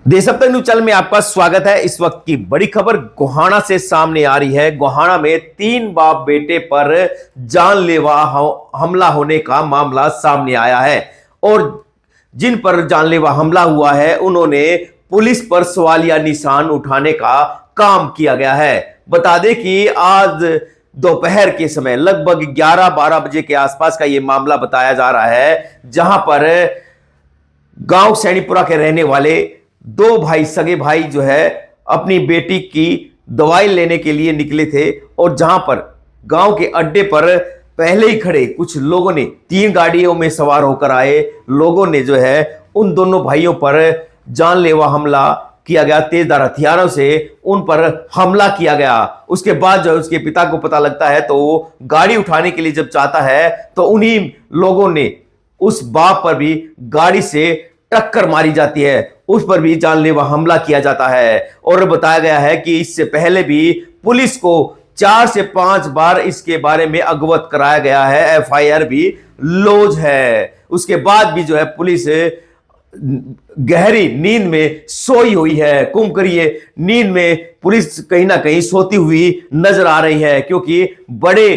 देशभक्त news channel में आपका स्वागत है। इस वक्त की बड़ी खबर गोहाना से सामने आ रही है। गोहाना में 3 बाप बेटे पर जानलेवा हमला होने का मामला सामने आया है और जिन पर जानलेवा हमला हुआ है उन्होंने पुलिस पर सवालिया निशान उठाने का काम किया गया है। बता दें कि आज दोपहर के समय लगभग 11-12 बजे के आसपास का यह मामला बताया जा रहा है, जहां पर गांव सैनीपुरा के रहने वाले 2 भाई, सगे भाई जो है अपनी बेटी की दवाई लेने के लिए निकले थे और जहां पर गांव के अड्डे पर पहले ही खड़े कुछ लोगों ने 3 गाड़ियों में सवार होकर आए लोगों ने जो है उन दोनों भाइयों पर जानलेवा हमला किया गया। तेजधार हथियारों से उन पर हमला किया गया। उसके बाद जो उसके पिता को पता लगता है तो वो गाड़ी उठाने के लिए जब चाहता है तो उन्हीं लोगों ने उस बाप पर भी गाड़ी से टक्कर मारी जाती है, उस पर भी जानलेवा हमला किया जाता है। और बताया गया है कि इससे पहले भी पुलिस को 4 से 5 बार इसके बारे में अवगत कराया गया है, FIR भी लॉज है। उसके बाद भी जो है पुलिस गहरी नींद में सोई हुई है। कुम करिए नींद में पुलिस कहीं ना कहीं सोती हुई नजर आ रही है, क्योंकि बड़े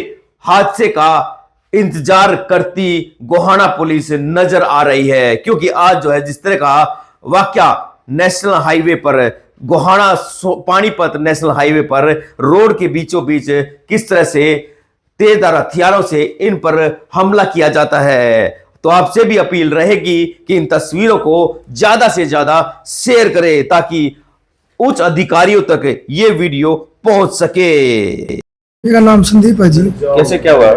हादसे का इंतजार करती गोहाना पुलिस नजर आ रही है। क्योंकि आज जो है जिस तरह का वाकया नेशनल हाईवे पर, गोहाना पानीपत नेशनल हाईवे पर रोड के बीचों बीच किस तरह से तेजधार हथियारों से इन पर हमला किया जाता है, तो आपसे भी अपील रहेगी कि इन तस्वीरों को ज्यादा से ज्यादा शेयर करें ताकि उच्च अधिकारियों तक ये वीडियो पहुंच सके। मेरा नाम संदीप है जी। कैसे क्या हुआ?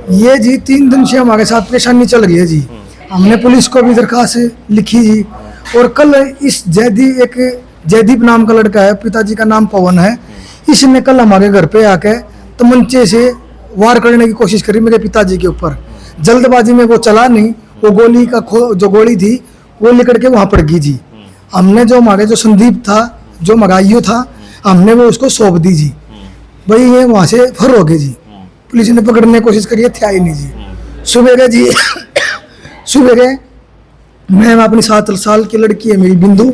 ये जी 3 दिन से हमारे साथ परेशानी चल रही है जी। हमने पुलिस को भी दरखास्त लिखी जी। और कल इस जयदीप नाम का लड़का है, पिताजी का नाम पवन है, इसने कल हमारे घर पे आके तमंचे से वार करने की कोशिश करी मेरे पिताजी के ऊपर। जल्दबाजी में वो चला नहीं, वो गोली का जो गोली थी वो लेकर के वहां पड़ गई जी। हमने जो हमारे जो संदीप था, जो मगाइयो था, हमने वो उसको सौंप दी जी। भाई ये वहां से फर हो गए जी। पुलिस ने पकड़ने की कोशिश करी, थे आई नहीं जी। सुबह जी सुबह मैं अपनी 7 साल की लड़की है मेरी बिंदु,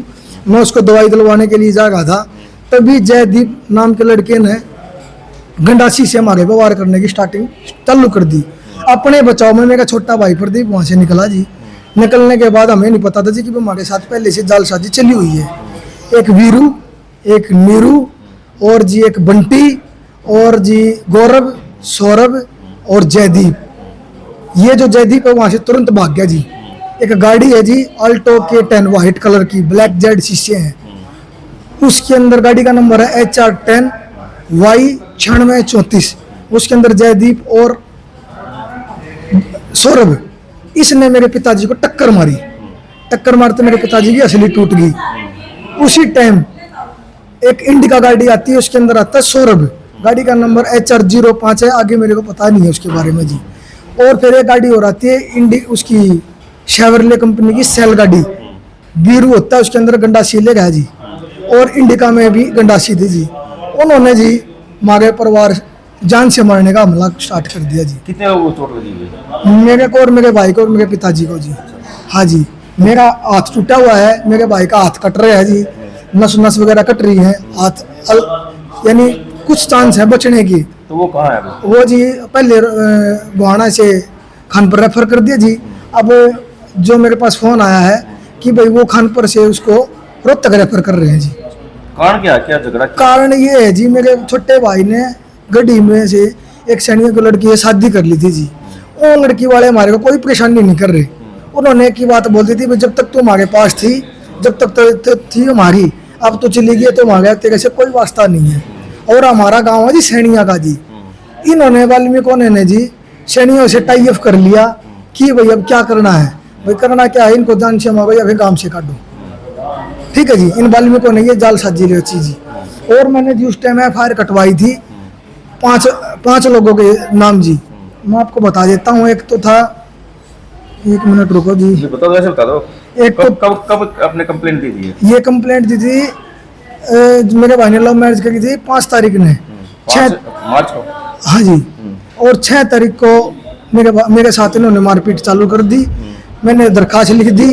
मैं उसको दवाई दिलवाने के लिए जा रहा था, तभी जयदीप नाम के लड़के ने गंडासी से हमारे पे वार करने की स्टार्टिंग चालू कर दी। अपने बचाव में मेरा छोटा भाई प्रदीप वहां से निकला जी। निकलने के बाद हमें नहीं पता था जी कि हमारे साथ पहले से जालसाजी चली हुई है। एक वीरू, एक नीरू और जी एक बंटी और जी गौरव, सौरभ और जयदीप। ये जो जयदीप है वहां से तुरंत भाग गया जी। एक गाड़ी है जी अल्टो K10 व्हाइट कलर की, ब्लैक जेड शीशे हैं, उसके अंदर गाड़ी का नंबर है HR10 Y 9634। उसके अंदर जयदीप और सौरभ, इसने मेरे पिताजी को टक्कर मारी। टक्कर मारते मेरे पिताजी की असली टूट गई। उसी टाइम एक इंडिका गाड़ी आती है, उसके अंदर आता है सौरभ, गाड़ी का नंबर HR05 है, आगे मेरे को पता नहीं है उसके बारे में जी। और फिर एक गाड़ी और आती है उसकी शेवरले कंपनी की सेल गाड़ी, बीरू होता है, उसके अंदर गंडासी लेगा जी। और इंडिका में भी गंडासी थी जी। उन्होंने जी हमारे परिवार जान से मारने का हमला स्टार्ट कर दिया जी। कितने लोगों को चोट लगी? मेरे को और मेरे भाई को और मेरे पिताजी को जी। हाँ जी, मेरा हाथ टूटा हुआ है, मेरे भाई का हाथ कट रहा है जी, नस नस वगैरह कट रही है, हाथ यानी कुछ चांस है बचने की। तो वो कहाँ है? वो जी पहले गोहाना से खानपुर रेफर कर दिया जी। अब जो मेरे पास फोन आया है कि भाई वो खानपुर से उसको रोहतक रेफर कर रहे हैं जी। कारण क्या झगड़ा? कारण ये है जी, मेरे छोटे भाई ने गड्डी में से एक सैनिक की लड़की से शादी कर ली थी जी। वो लड़की वाले हमारे को कोई परेशानी नहीं कर रहे। उन्होंने की बात बोलती थी, जब तक तुम हमारे पास थी, जब तक तो थी हमारी, अब तो चली गई तो हमारे तेरे से कोई वास्ता नहीं है। और हमारा गाँव है जी सैनिया का जी। इन्होंने वाल्मीकों ने जी सैनियों से टाई अप कर लिया कि भाई अब क्या करना है, भाई करना क्या है, इनको जान से मारो या फिर गांव से काटो। ठीक है जी, इन वाल्मीकों ने ये जालसाजी ले अच्छी जी। और मैंने जी उस टाइम FIR कटवाई थी 5 लोगों के नाम जी। मैं आपको बता देता हूँ। एक तो था, 1 मिनट रुको जी, बताओ, वैसे बता दो। एक कब आपने कंप्लेंट दी थी? ये कंप्लेंट दी थी मेरे भाई ने लव मैरिज करी थी 5 तारीख ने, 6 मार्च को। हाँ जी। और 6 तारीख को मेरे साथ इन्होंने मारपीट चालू कर दी। मैंने दरखास्त लिख दी,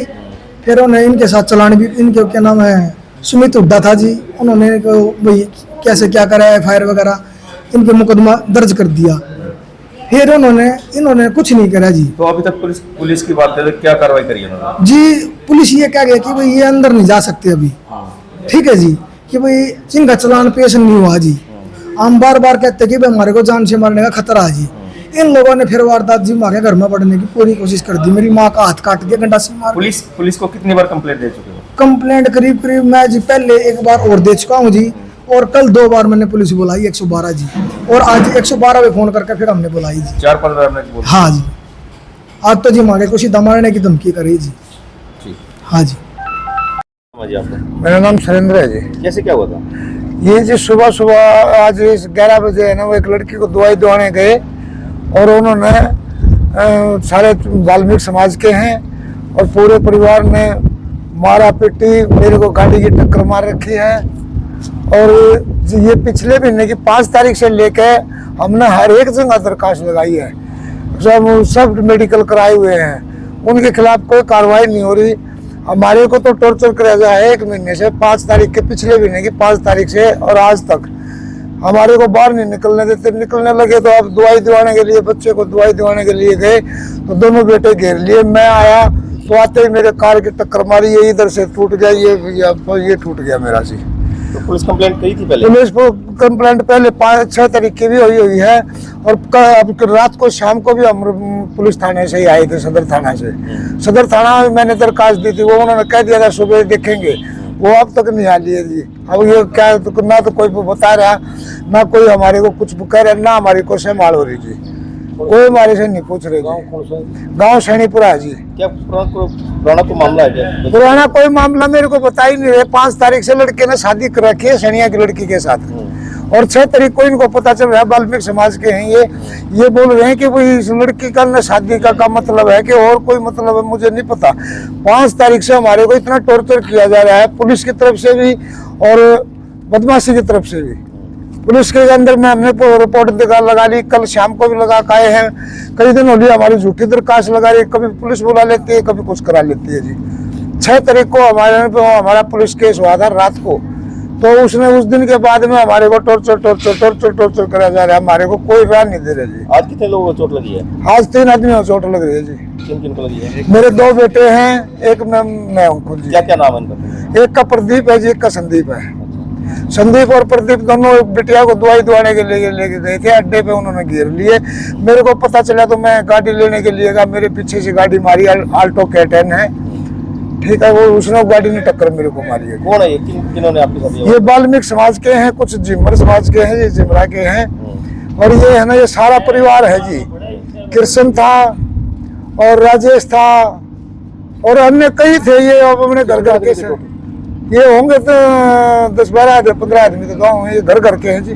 फिर उन्हें इनके साथ चलान भी, इनके क्या नाम है, सुमित हुड्डा था जी, उन्होंने भाई कैसे क्या करा है, FIR वगैरह इनके मुकदमा दर्ज कर दिया। फिर इन्होंने कुछ नहीं करा जी। तो अभी तक पुलिस की बात करें, क्या कार्रवाई करी है उन्होंने? जी पुलिस ये कह गया कि भाई ये अंदर नहीं जा सकते अभी, ठीक है जी, कि भाई इनका चालान पेश नहीं हुआ जी। हम बार बार कहते कि भाई हमारे को जान से मारने का खतरा है जी। इन लोगों ने फिर वारदात जी हमारे घर में पड़ने की पूरी कोशिश कर दी। मेरी माँ का हाथ काट दिया गंडा से मार। पुलिस को कितनी बार कंप्लेंट दे चुके हो? कंप्लेंट करीब करीब मैं जी पहले एक बार और दे चुका हूँ जी, और कल 2 बार मैंने पुलिस बुलाई 112 जी, और आज 112 पे फोन करके फिर हमने बुलाई जी। 4-15 मिनट बोल। हाँ जी, आज तो जी हमारे को सीधा मारने की धमकी करी जी। ठीक। हाँ जी। जी आपका? मेरा नाम सुरेंद्र है जी। कैसे क्या हुआ था? ये जी सुबह सुबह आज 11 बजे है ना, वो एक लड़की को दवाई दिलाने गए और उन्होंने सारे वाल्मीकि समाज के हैं और पूरे परिवार ने मारा पीटी, मेरे को गाड़ी की टक्कर मार रखी है। और ये पिछले महीने की 5 तारीख से लेके हमने हर एक जगह दरखास्त लगाई है, सब मेडिकल कराए हुए हैं, उनके खिलाफ कोई कार्रवाई नहीं हो रही। हमारे को तो टॉर्चर कराया गया है 1 महीने से, 5 तारीख के पिछले महीने की 5 तारीख से, और आज तक हमारे को बाहर नहीं निकलने देते। निकलने लगे तो अब दवाई दिलाने के लिए, बच्चे को दवाई दिलाने के लिए गए तो दोनों बेटे घेर लिए। मैं आया तो आते ही मेरे कार की टक्कर मारी, ये इधर से टूट गया, ये टूट गया मेरा जी। तो पुलिस कंप्लेंट करी थी पहले? पुलिस को कंप्लेंट पहले 5-6 तारीख की भी हुई है, और अब रात को शाम को भी हम पुलिस थाने से ही आए थे, सदर थाना से। सदर थाना में मैंने दरखास्त दी थी, वो उन्होंने कह दिया था सुबह देखेंगे, वो अब तक नहीं आ लिए जी। अब ये क्या, तो ना तो कोई बता रहा, ना कोई हमारे को कुछ कह रहा, ना हमारी को संभाल हो रही जी, कोई हमारे से नहीं पूछ रहे। गाँव सैनीपुरा है जी। क्या पुराना कोई मामला है क्या? पुराना कोई मामला मेरे को बता ही नहीं रहे। 5 तारीख से लड़के ने शादी कर रखी है सनिया की लड़की के साथ, और 6 तारीख को इनको पता चल रहा है वाल्मीकि समाज के हैं ये बोल रहे हैं कि भाई इस लड़की का शादी का मतलब है कि और कोई मतलब है, मुझे नहीं पता। 5 तारीख से हमारे को इतना टॉर्चर किया जा रहा है, पुलिस की तरफ से भी और बदमाशी की तरफ से भी। पुलिस के अंदर में हमने रिपोर्ट लगा ली, कल शाम को भी लगा के आए हैं। कई दिन हो गए हमारी झूठी दरखास्त लगा रही, कभी पुलिस बुला लेती है, कभी कुछ करा लेती है जी। 6 तारीख को हमारा पुलिस केस हुआ था रात को, तो उसने उस दिन के बाद में हमारे को टॉर्चर करा जा रहा है, हमारे को कोई राह नहीं दे रहे जी। आज कितने लोगों को चोट लगी है? आज 3 आदमियों को चोट लग रही है जी। किन को लगी है? मेरे 2 बेटे हैं, एक मैं हूँ खुद जी। क्या नाम है इनका? एक का प्रदीप है जी, एक का संदीप है। संदीप और प्रदीप दोनों बिटिया को दवाई दिलाने के लिए लेके गए थे, अड्डे पे उन्होंने घेर लिए। मेरे को पता चला तो मैं गाड़ी लेने के लिए गया, मेरे पीछे से गाड़ी मारी, आल्टो K10 है, ठीक है, वो उसने गाड़ी ने टक्कर मेरे को मारी है। कौन है ये? किन्होंने आपके साथ ये वाल्मीकि समाज के हैं, कुछ जिमर समाज के हैं, ये जिमरा के हैं, और ये है ना, ये सारा परिवार है जी। कृष्ण था और राजेश था और अन्य कई थे, ये अब अपने घर के से ये होंगे तो 10-12 आदमी 15 आदमी तो गाँव ये घर के हैं जी।